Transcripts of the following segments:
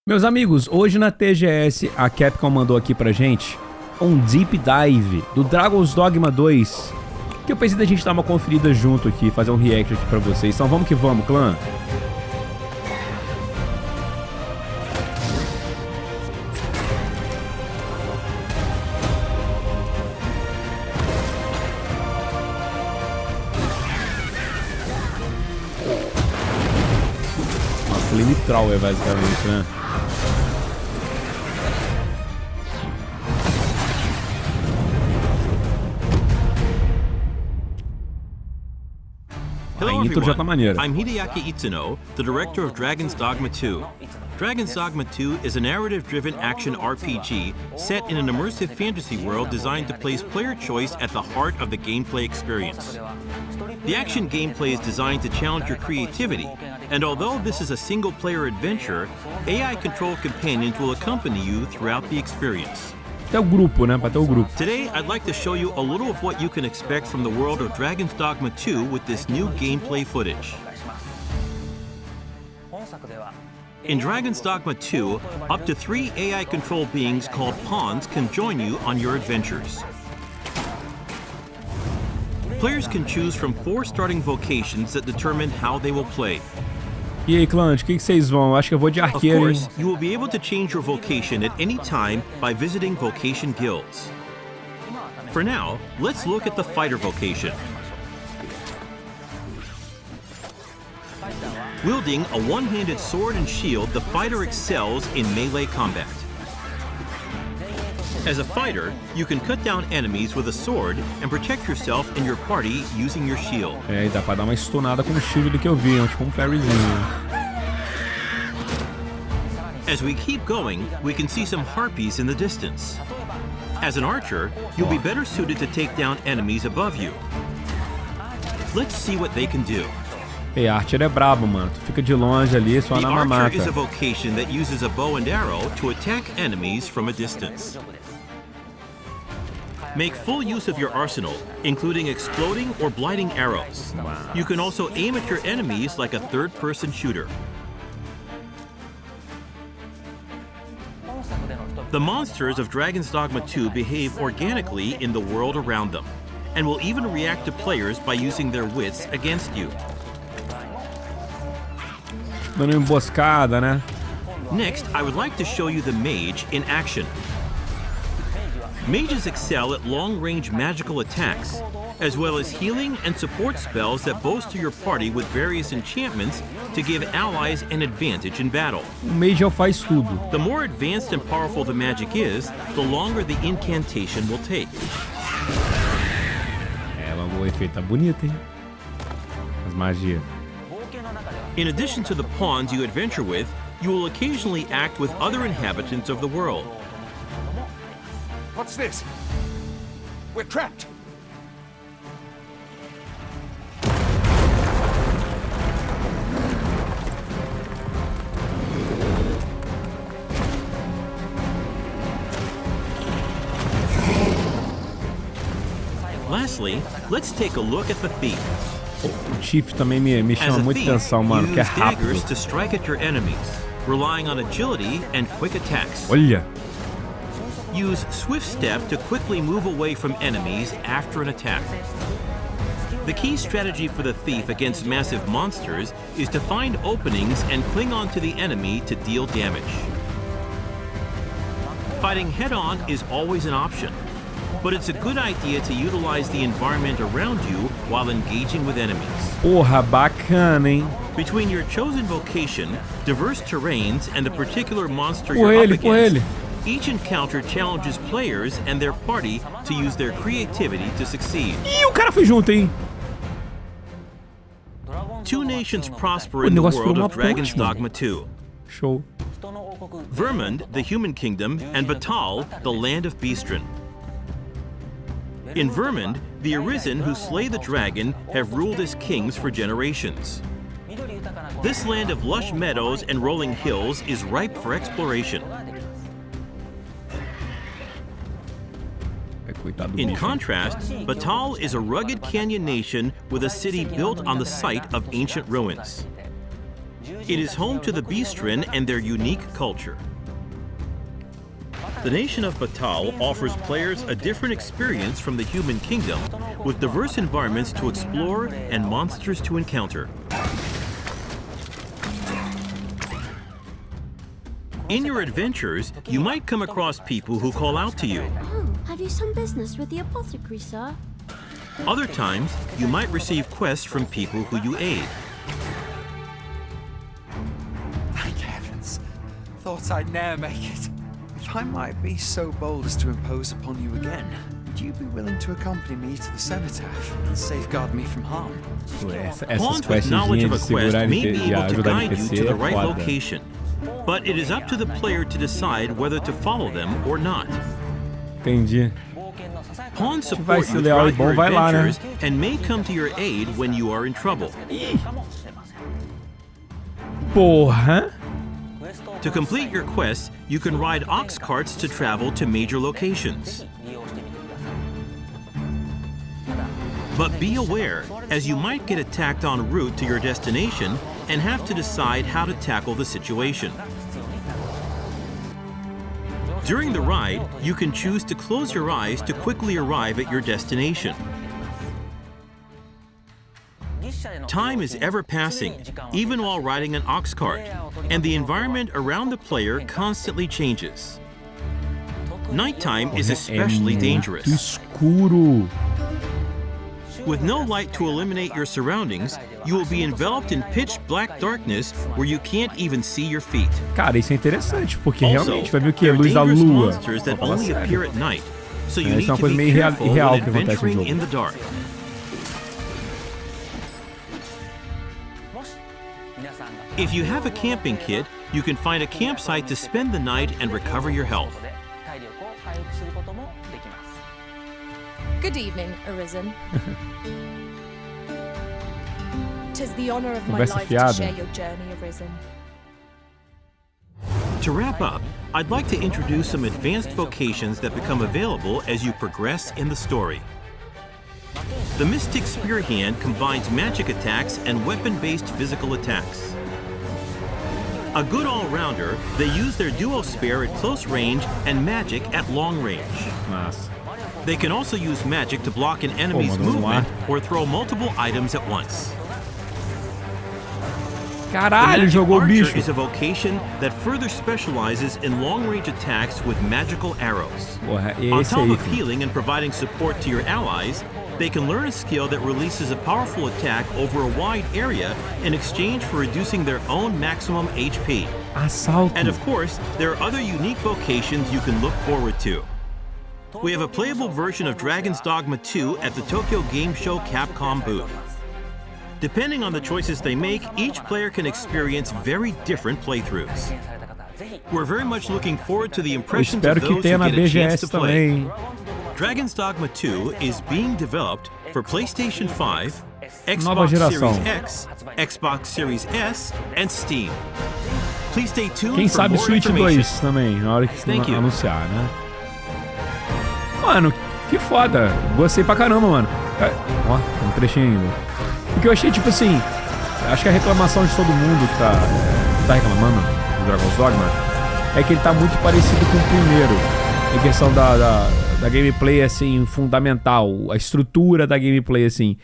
Meus amigos, hoje na TGS a Capcom mandou aqui pra gente um Deep Dive do Dragon's Dogma 2, que eu pensei da gente dar uma conferida junto aqui, fazer um react aqui pra vocês. Então vamos que vamos, clã! Uma flamethrower basicamente, né? Hello intro já tá maneira. I'm Hideaki Itsuno, the director of Dragon's Dogma 2. Dragon's Dogma 2 is a narrative-driven action RPG set in an immersive fantasy world designed to place player choice at the heart of the gameplay experience. The action gameplay is designed to challenge your creativity, and although this is a single-player adventure, AI-controlled companions will accompany you throughout the experience. Até o grupo, né? Pra ter o grupo. Today, I'd like to show you a little of what you can expect from the world of Dragon's Dogma 2 with this new gameplay footage. In Dragon's Dogma 2, up to 3 AI-controlled beings called pawns can join you on your adventures. Players can choose from 4 starting vocations that determine how they will play. E aí, clã, de que vocês vão? Eu acho que eu vou de Of arqueiro, hein? course, you will be able to change your vocation at any time by visiting vocation guilds. For now, let's look at the fighter vocation. Wielding a one-handed sword and shield, the fighter excels in melee combat. As a fighter, you can cut down enemies with a sword and protect yourself and your party using your shield. É, e dá pra dar uma stunada com o shield do que eu vi, tipo um parryzinho. As we keep going, we can see some harpies in the distance. As an archer, you'll be better suited to take down enemies above you. Let's see what they can do. E Archer é brabo, mano. Tu fica de longe ali, só The na archer mamata. is a vocation that uses a bow and arrow to attack enemies from a distance. Make full use of your arsenal, including exploding or blighting arrows. You can also aim at your enemies like a third-person shooter. The monsters of Dragon's Dogma 2 behave organically in the world around them, and will even react to players by using their wits against you. Dando uma emboscada, né? Next, I would like to show you the mage in action. Mages excel at long-range magical attacks, as well as healing and support spells that bolster your party with various enchantments to give allies an advantage in battle. O Mage é o faz tudo. The more advanced and powerful the magic is, the longer the incantation will take. É, mas o efeito tá bonito, hein? As magias. In addition to the pawns you adventure with, you will occasionally act with other inhabitants of the world. What's this? We're trapped! Lastly, let's take a look at the thief. O Chief também me As chama a muita thief, atenção, you mano, que é use rápido. daggers to strike at your enemies, relying on agility and quick attacks. Olha! Use swift step to quickly move away from enemies after an attack. The key strategy for the thief against massive monsters is to find openings and cling onto the enemy to deal damage. Fighting head-on is always an option, but it's a good idea to utilize the environment around you while engaging with enemies. Porra, bacana, hein? Between your chosen vocation, diverse terrains, and the particular monster Por you're ele, up por against, ele. each encounter challenges players and their party to use their creativity to succeed. Ih, o cara foi junto, hein? Two nations prosper O in the negócio world virou of uma Dragon's ponte, mano. Dogma 2. Show. Vermund, the human kingdom, and Batal, the land of Beastren. In Vermund, the Arisen who slay the dragon have ruled as kings for generations. This land of lush meadows and rolling hills is ripe for exploration. É, coitado do In bicho. contrast, Batal is a rugged canyon nation with a city built on the site of ancient ruins. It is home to the Beastren and their unique culture. The nation of Batal offers players a different experience from the human kingdom, with diverse environments to explore and monsters to encounter. In your adventures, you might come across people who call out to you. Oh, have you some business with the apothecary, sir? Other times, you might receive quests from people who you aid. Thank heavens. Thought I'd ne'er make it. If I might be so bold as to impose upon you again, would you be willing to accompany me to the cenotaph and safeguard me from harm? Essas Pawns with knowledge questinhas of de a quest segurar may be de able to ajudar guide you NPC to the é right foda. location, but it is up to the player to decide whether to follow them or not. Entendi. Pawns vai support ser you leal e throughout bom, your vai lá, né? adventures and may come to your aid when you are in trouble. Porra! To complete your quests, you can ride ox carts to travel to major locations. But be aware, as you might get attacked en route to your destination and have to decide how to tackle the situation. During the ride, you can choose to close your eyes to quickly arrive at your destination. Time is ever passing, even while riding an ox cart, and the environment around the player constantly changes. Nighttime is especially muito dangerous. escuro. With no light to eliminate your surroundings, you will be enveloped in pitch black darkness where you can't even see your feet. Cara, isso é interessante, porque Also, realmente vai ver o que? there are Luz da dangerous lua. monsters that Vou falar only sério. appear at night, so you É, need isso é uma to coisa be meio careful irreal when que acontece no adventuring jogo. in the dark. If you have a camping kit, you can find a campsite to spend the night and recover your health. Good evening, Arisen. 'Tis the honor of my Conversa life to fiada. share your journey, Arisen. To wrap up, I'd like to introduce some advanced vocations that become available as you progress in the story. The Mystic Spear Hand combines magic attacks and weapon-based physical attacks. A good all-rounder, they use their duo spear at close range and magic at long range. Massa. They can also use magic to block an enemy's mano, vamos lá. movement or throw multiple items at once. The Caralho, Magic jogou o Archer bicho. is a vocation that further specializes in long-range attacks with magical arrows. Porra, On esse top aí, of filho. healing and providing support to your allies, they can learn a skill that releases a powerful attack over a wide area in exchange for reducing their own maximum HP. Assalto. And of course, there are other unique vocations you can look forward to. We have a playable version of Dragon's Dogma 2 at the Tokyo Game Show Capcom booth. Depending on the choices they make, each player can experience very different playthroughs. We're very much looking forward to the Eu impressions espero of que those who tenha na get a chance BGS to play. também. Dragon's Dogma 2 is being developed for PlayStation 5, Nova Xbox geração. Series X, Xbox Series S, and Steam. Please stay tuned Quem for sabe more Switch information. 2 também, na hora que Thank you. anunciar, né? Mano, que foda. Gostei pra caramba, mano. Ó, tem um trechinho ainda. O que eu achei, tipo assim, acho que a reclamação de todo mundo que tá reclamando do Dragon's Dogma é que ele tá muito parecido com o primeiro. Em questão da gameplay, assim, fundamental. A estrutura da gameplay, assim.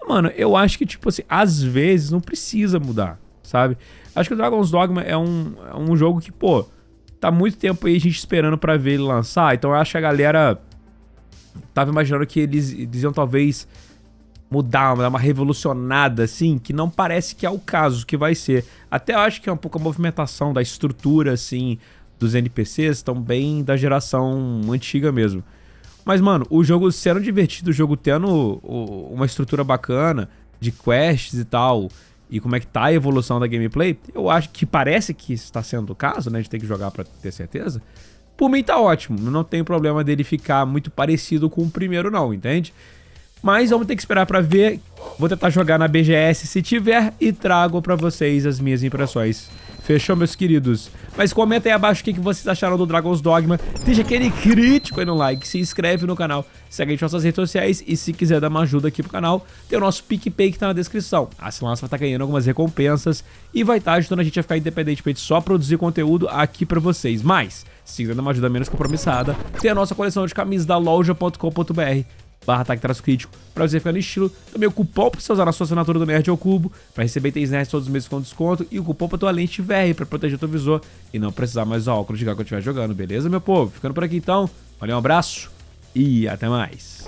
Mano, eu acho que, tipo assim, às vezes não precisa mudar, sabe? Acho que o Dragon's Dogma é um jogo que, pô, tá muito tempo aí a gente esperando pra ver ele lançar. Então eu acho que a galera tava imaginando que eles iam talvez mudar, dar uma revolucionada, assim, que não parece que é o caso que vai ser. Até eu acho que é um pouco a movimentação da estrutura, assim, dos NPCs, estão bem da geração antiga mesmo. Mas, mano, o jogo sendo divertido, o jogo tendo uma estrutura bacana, de quests e tal, e como é que tá a evolução da gameplay, eu acho que parece que está sendo o caso, né, de ter que jogar pra ter certeza. Por mim tá ótimo, não tem problema dele ficar muito parecido com o primeiro não, entende? Mas vamos ter que esperar pra ver. Vou tentar jogar na BGS se tiver e trago pra vocês as minhas impressões Fechou, meus queridos? Mas comenta aí abaixo o que vocês acharam do Dragon's Dogma. Deixa aquele crítico aí no like, se inscreve no canal, segue a gente nas nossas redes sociais e se quiser dar uma ajuda aqui pro canal, tem o nosso PicPay que tá na descrição. Assim lá você vai estar ganhando algumas recompensas e vai estar ajudando a gente a ficar independente pra gente só produzir conteúdo aqui pra vocês. Mas, se quiser dar uma ajuda menos compromissada, tem a nossa coleção de camisas da loja.com.br/TagTraçoCrítico pra você ficar no estilo. Também o cupom pra você usar na sua assinatura do Nerd ao Cubo pra receber itens nerds todos os meses com desconto e o cupom pra tua lente VR pra proteger teu visor e não precisar mais usar óculos de grau quando estiver jogando, beleza, meu povo? Ficando por aqui então, valeu, um abraço e até mais.